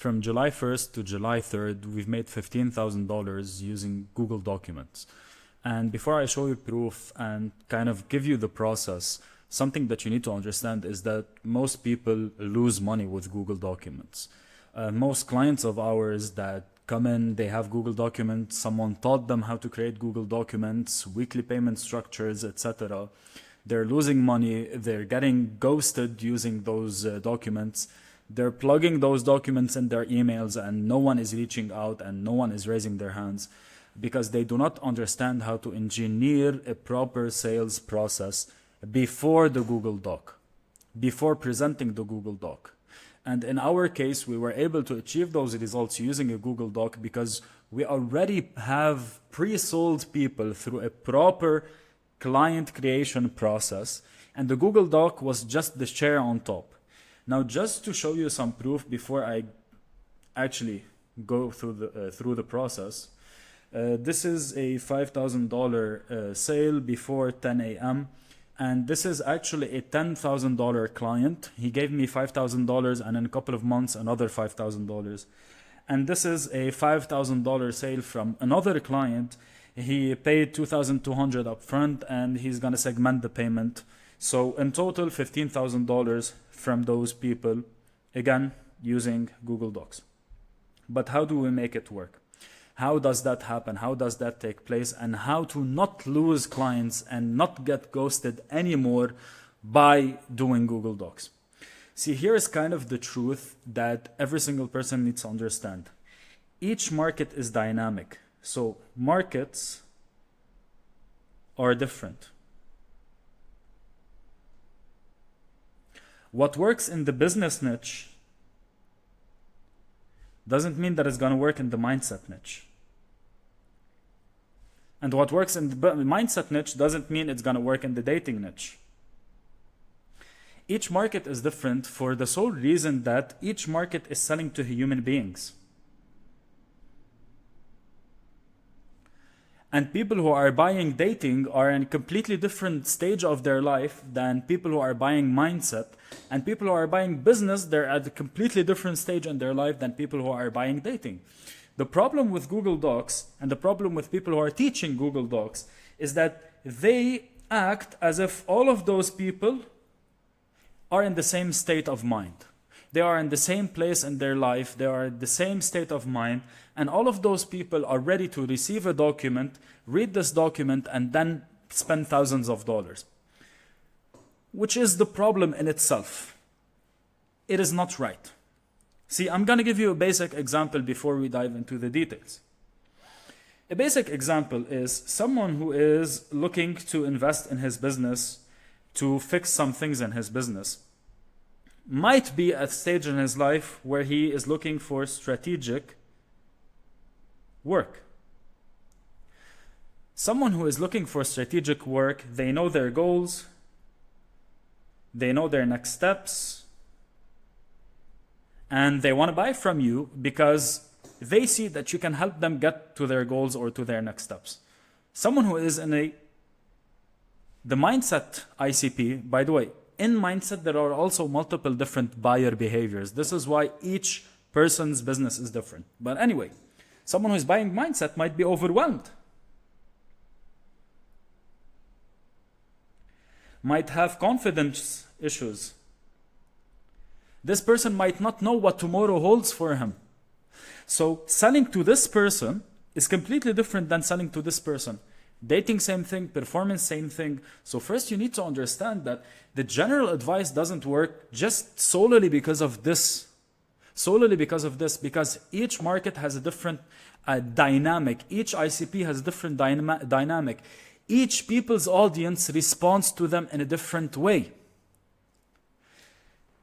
from July 1st to July 3rd, we've made $15,000 using Google Documents. And before I show you proof and kind of give you the process, something that you need to understand is that most people lose money with Google Documents. Most clients of ours that come in, they have Google Documents, someone taught them how to create Google Documents, weekly payment structures, etc. They're losing money, they're getting ghosted using those documents. They're plugging those documents in their emails and no one is reaching out and no one is raising their hands because they do not understand how to engineer a proper sales process before the Google Doc, before presenting the Google Doc. And in our case, we were able to achieve those results using a Google Doc because we already have pre-sold people through a proper client creation process. And the Google Doc was just the cherry on top. Now, just to show you some proof before I actually go through the process, this is a $5,000 sale before 10 a.m. And this is actually a $10,000 client. He gave me $5,000 and in a couple of months another $5,000. And this is a $5,000 sale from another client. He paid $2,200 up front and he's gonna segment the payment. So in total, $15,000 from those people, again, using Google Docs. But how do we make it work? How does that happen? How does that take place? And how to not lose clients and not get ghosted anymore by doing Google Docs? See, here is kind of the truth that every single person needs to understand. Each market is dynamic. So markets are different. What works in the business niche doesn't mean that it's going to work in the mindset niche. And what works in the mindset niche doesn't mean it's going to work in the dating niche. Each market is different for the sole reason that each market is selling to human beings. And people who are buying dating are in a completely different stage of their life than people who are buying mindset. And people who are buying business, they're at a completely different stage in their life than people who are buying dating. The problem with Google Docs and the problem with people who are teaching Google Docs is that they act as if all of those people are in the same state of mind. They are in the same place in their life, they are in the same state of mind, and all of those people are ready to receive a document, read this document, and then spend thousands of dollars. Which is the problem in itself. It is not right. See, I'm going to give you a basic example before we dive into the details. A basic example is someone who is looking to invest in his business to fix some things in his business might be at a stage in his life where he is looking for strategic work. Someone who is looking for strategic work, they know their goals, they know their next steps, and they want to buy from you because they see that you can help them get to their goals or to their next steps. Someone who is in the mindset ICP, by the way, in mindset, there are also multiple different buyer behaviors. This is why each person's business is different. But anyway, someone who is buying mindset might be overwhelmed. Might have confidence issues. This person might not know what tomorrow holds for him. So selling to this person is completely different than selling to this person. Dating, same thing. Performance, same thing. So first you need to understand that the general advice doesn't work just solely because of this. Solely because of this. Because each market has a different dynamic. Each ICP has a different dynamic. Each people's audience responds to them in a different way.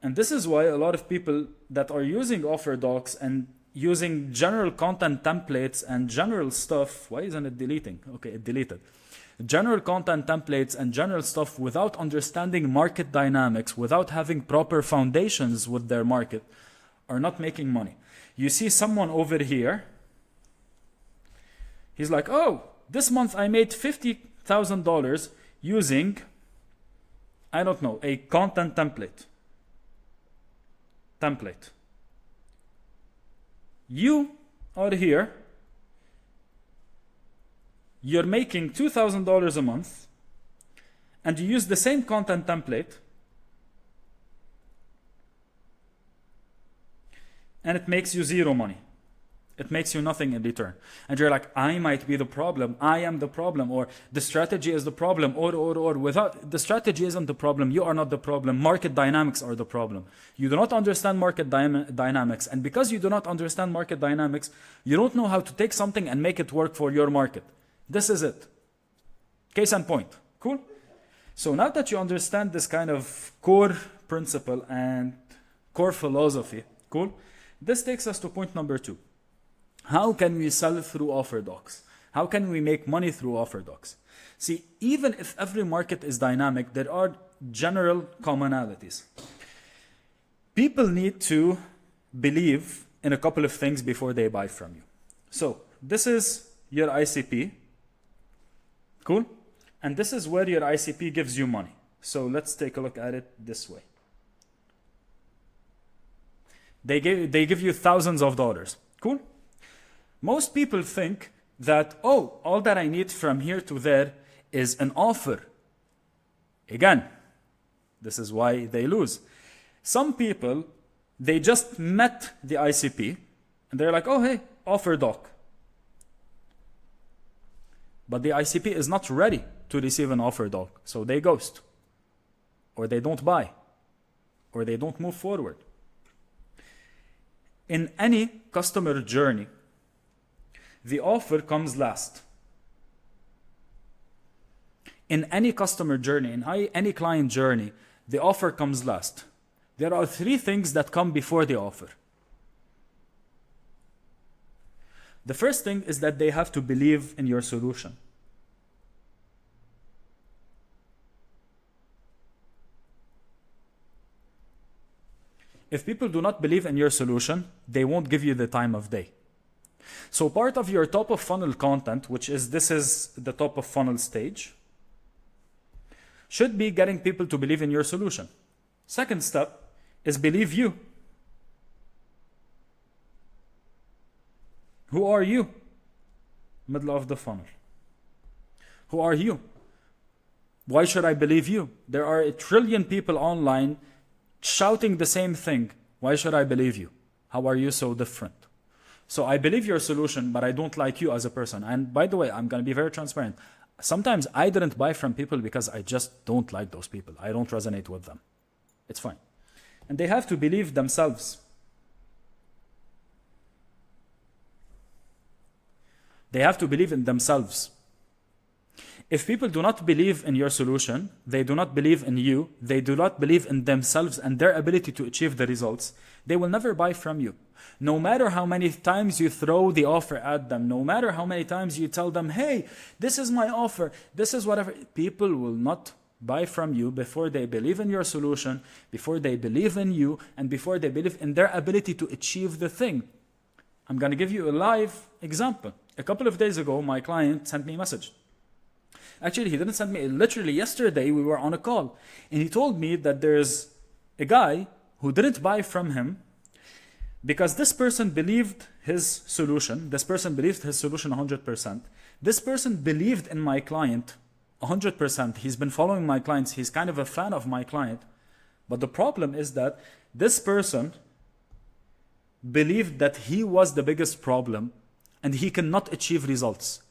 And this is why a lot of people that are using offer docs and using general content templates and general stuff, why isn't it deleting? Okay, it deleted. General content templates and general stuff without understanding market dynamics, without having proper foundations with their market, are not making money. You see someone over here, he's like, oh, this month I made $50,000 using, I don't know, a content template. You are here, you're making $2,000 a month, and you use the same content template, and it makes you zero money. It makes you nothing in return. And you're like, I might be the problem, I am the problem, or the strategy is the problem, or without the strategy isn't the problem, you are not the problem, market dynamics are the problem. You do not understand market dynamics, and because you do not understand market dynamics, you don't know how to take something and make it work for your market. This is it. Case in point. Cool? So now that you understand this kind of core principle and core philosophy, cool? This takes us to point number 2. How can we sell through OfferDocs? How can we make money through OfferDocs? See, even if every market is dynamic, there are general commonalities. People need to believe in a couple of things before they buy from you. So this is your ICP. Cool? And this is where your ICP gives you money. So let's take a look at it this way. They give you thousands of dollars. Cool? Most people think that, oh, all that I need from here to there is an offer. Again, this is why they lose. Some people, they just met the ICP and they're like, oh, hey, OfferDoc. But the ICP is not ready to receive an OfferDoc, so they ghost, or they don't buy, or they don't move forward. In any customer journey, the offer comes last. In any customer journey, in any client journey, the offer comes last. There are 3 things that come before the offer. The first thing is that they have to believe in your solution. If people do not believe in your solution, they won't give you the time of day. So part of your top of funnel content, this is the top of funnel stage, should be getting people to believe in your solution. Second step is believe you. Who are you? Middle of the funnel. Who are you? Why should I believe you? There are 1 trillion people online shouting the same thing. Why should I believe you? How are you so different? So I believe your solution, but I don't like you as a person. And by the way, I'm going to be very transparent. Sometimes I didn't buy from people because I just don't like those people. I don't resonate with them. It's fine. And they have to believe themselves. They have to believe in themselves. If people do not believe in your solution, they do not believe in you, they do not believe in themselves and their ability to achieve the results, they will never buy from you. No matter how many times you throw the offer at them, no matter how many times you tell them, hey, this is my offer, this is whatever, people will not buy from you before they believe in your solution, before they believe in you, and before they believe in their ability to achieve the thing. I'm going to give you a live example. A couple of days ago, my client sent me a message. Actually, he didn't send me, literally yesterday we were on a call, and he told me that there's a guy who didn't buy from him because this person believed his solution. This person believed his solution 100%. This person believed in my client 100%. He's been following my clients. He's kind of a fan of my client. But the problem is that this person believed that he was the biggest problem and he cannot achieve results.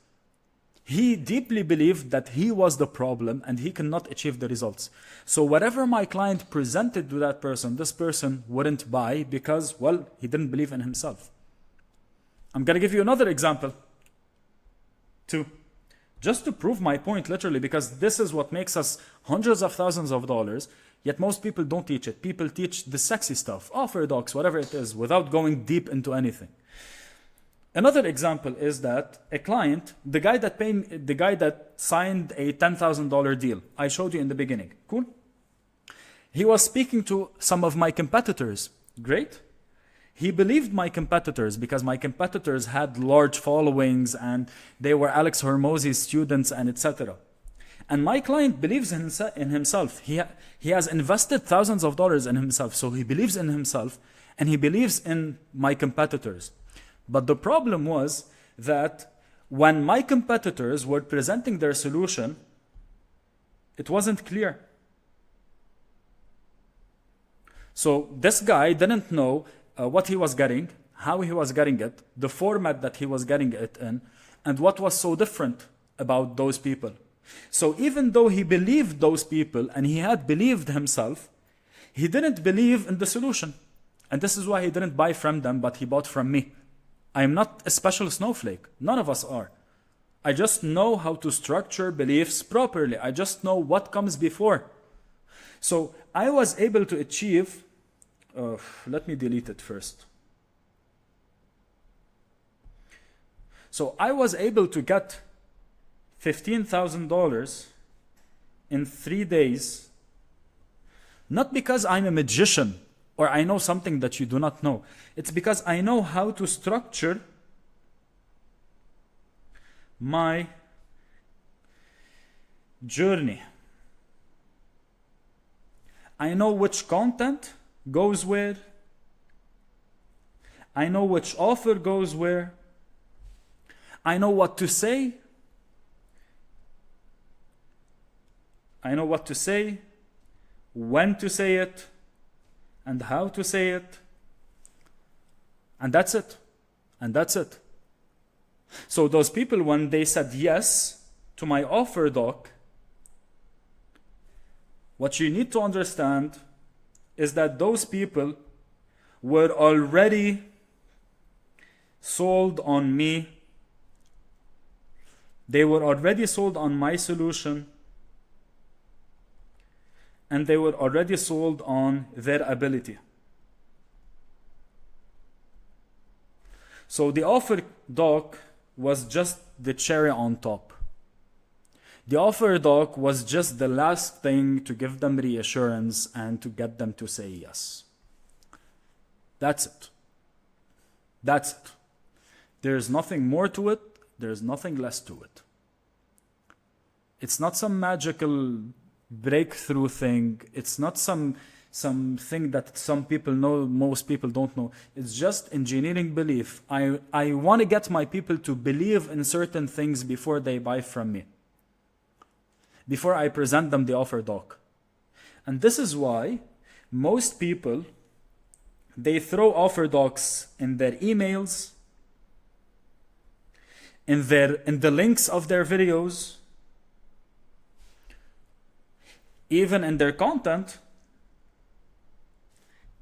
He deeply believed that he was the problem and he cannot achieve the results. So whatever my client presented to that person, this person wouldn't buy because, well, he didn't believe in himself. I'm going to give you another example too, just to prove my point literally, because this is what makes us hundreds of thousands of dollars, yet most people don't teach it. People teach the sexy stuff, OfferDocs, whatever it is, without going deep into anything. Another example is that a client, the guy that signed a $10,000 deal, I showed you in the beginning, cool? He was speaking to some of my competitors, great. He believed my competitors because my competitors had large followings and they were Alex Hormozi's students and etc. And my client believes in himself. He has invested thousands of dollars in himself, so he believes in himself and he believes in my competitors. But the problem was that when my competitors were presenting their solution, it wasn't clear. So this guy didn't know what he was getting, how he was getting it, the format that he was getting it in, and what was so different about those people. So even though he believed those people and he had believed himself, he didn't believe in the solution. And this is why he didn't buy from them, but he bought from me. I am not a special snowflake. None of us are. I just know how to structure beliefs properly. I just know what comes before. So I was able to achieve, let me delete it first. So I was able to get $15,000 in 3 days, not because I'm a magician or I know something that you do not know. It's because I know how to structure my journey. I know which content goes where. I know which offer goes where. I know what to say. I know what to say, when to say it, and how to say it. And that's it. And that's it. So those people, when they said yes to my offer doc, what you need to understand is that those people were already sold on me. They were already sold on my solution. And they were already sold on their ability. So the offer doc was just the cherry on top. The offer doc was just the last thing to give them reassurance and to get them to say yes. That's it. That's it. There's nothing more to it. There's nothing less to it. It's not some magical breakthrough thing. It's not some thing that some people know, most people don't know. It's just engineering belief. I want to get my people to believe in certain things before they buy from me, before I present them the offer doc. And this is why most people, they throw offer docs in their emails, in the links of their videos, even in their content,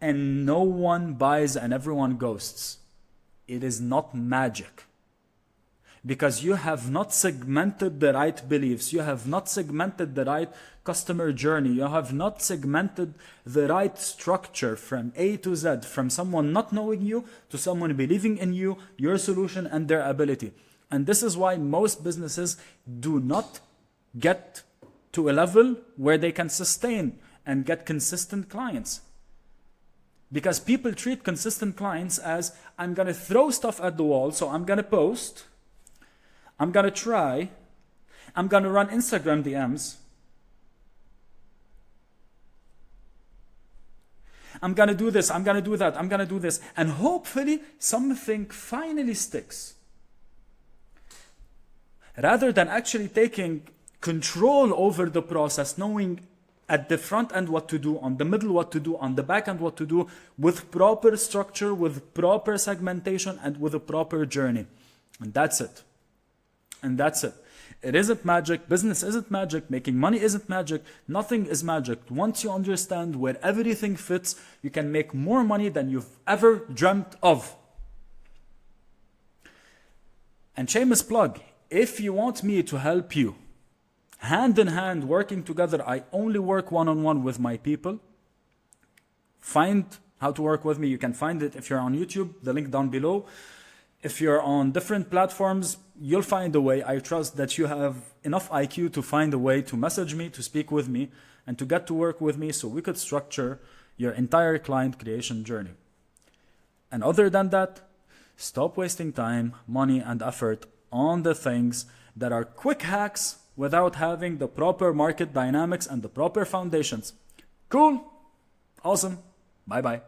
and no one buys and everyone ghosts. It is not magic. Because you have not segmented the right beliefs, you have not segmented the right customer journey, you have not segmented the right structure from A to Z, from someone not knowing you to someone believing in you, your solution, and their ability. And this is why most businesses do not get to a level where they can sustain and get consistent clients. Because people treat consistent clients as, I'm going to throw stuff at the wall, so I'm going to post, I'm going to try, I'm going to run Instagram DMs, I'm going to do this, I'm going to do that, I'm going to do this, and hopefully something finally sticks. Rather than actually taking control over the process, knowing at the front end what to do, on the middle what to do, on the back end what to do, with proper structure, with proper segmentation, and with a proper journey. And that's it. And that's it. It isn't magic. Business isn't magic. Making money isn't magic. Nothing is magic. Once you understand where everything fits, you can make more money than you've ever dreamt of. And shameless plug, if you want me to help you, hand in hand, working together, I only work one-on-one with my people. Find how to work with me. You can find it if you're on YouTube, the link down below. If you're on different platforms, you'll find a way. I trust that you have enough IQ to find a way to message me, to speak with me, and to get to work with me so we could structure your entire client creation journey. And other than that, stop wasting time, money, and effort on the things that are quick hacks without having the proper market dynamics and the proper foundations. Cool. Awesome. Bye-bye.